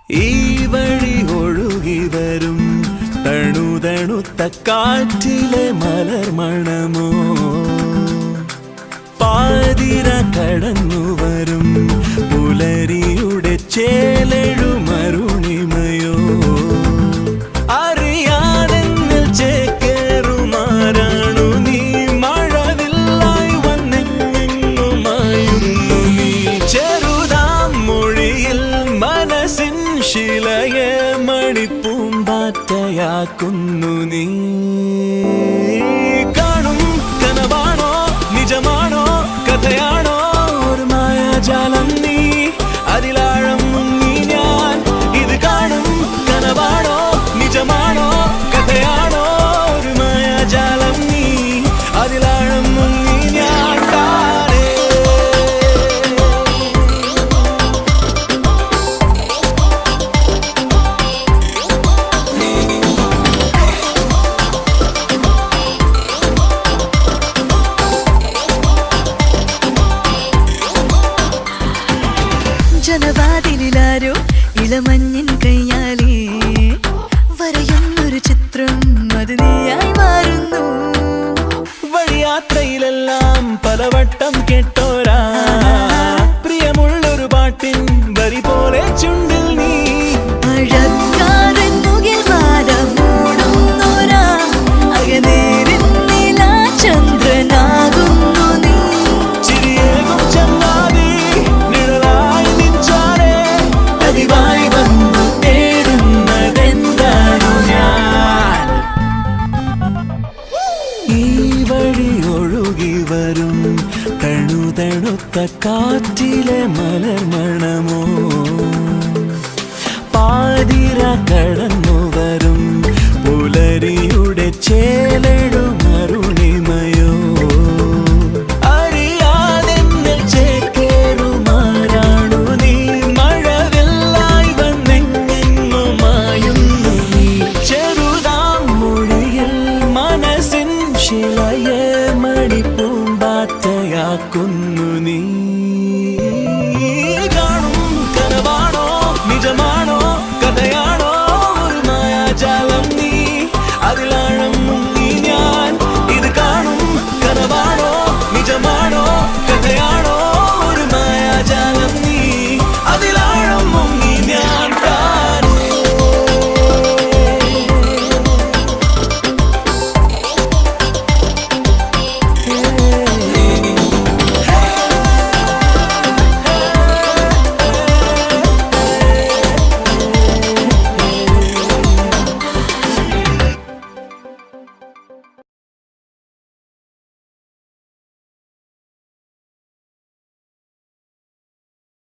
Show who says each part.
Speaker 1: ഈ വഴി ഒഴുകി വരും തണുതണുത്ത കാറ്റിലെ മലർമണമോ പാതിര കടന്നു വരും പുലരിയുടെ ചേലെഴുമരുണിമയോ അറിയാതെന്നിൽ ചേക്കേറുമാരാണു നീ മഴവില്ലായി വന്നെങ്ങുമായിരുന്നു നീ ചെറുതാം മൊഴിയിൽ മനസ്സിൻ ശിലയെ മണിപ്പൂമ്പാറ്റയാക്കുന്നു നീ കാണും കനവാണോ നിജമാണോ കഥയാണോ ഒരു മായാജാലം നീ അതിലാഴം മുങ്ങി ഞാൻ ഇത് കാണും കനവാണോ നിജമാണോ കഥയാണോ ഒരു മായാജാലം നീ അതിലാഴം മുങ്ങി ഞാൻ
Speaker 2: ജനവാതിലാരോ ഇളമഞ്ഞിൻ കയ്യാലേ വരയുന്നൊരു ചിത്രം അത് നീയായി മാറുന്നു
Speaker 1: വഴിയാത്രയിലെല്ലാം പലവട്ടം കേട്ടോരാ പ്രിയമുള്ളൊരു പാട്ടിൻ വരി പോലെ ചുണ്ടിൽ നീ
Speaker 2: അഴകാരൻ മുകിൽ മാല മൂടുന്നോരാ അകനേരിൻ നീലാചന്ദ്രനാകുന്നു നീ
Speaker 1: ചിരിയേകും ചങ്ങാതി നിഴലായി നിഞ്ചാരെ പതിവായി വന്നു തേടുന്നതെന്താണു ഞാൻ ഈ വഴി ഒഴുകി വരും തണുതണുത്ത കാറ്റിലെ മലർമണമോ പാതിര കടന്നു വരും പുലരിയുടെ ചേലെഴുമരുണിമയോ അറിയാതെന്നിൽ ചേക്കേറുമാരാണു നീ മഴവില്ലായി വന്നെങ്ങുമായുന്നു നീ ചെറുതാം മൊഴിയിൽ മനസ്സിൻ ശിലയെ മണിപ്പൂമ്പാറ്റയാക്കുന്നു നീ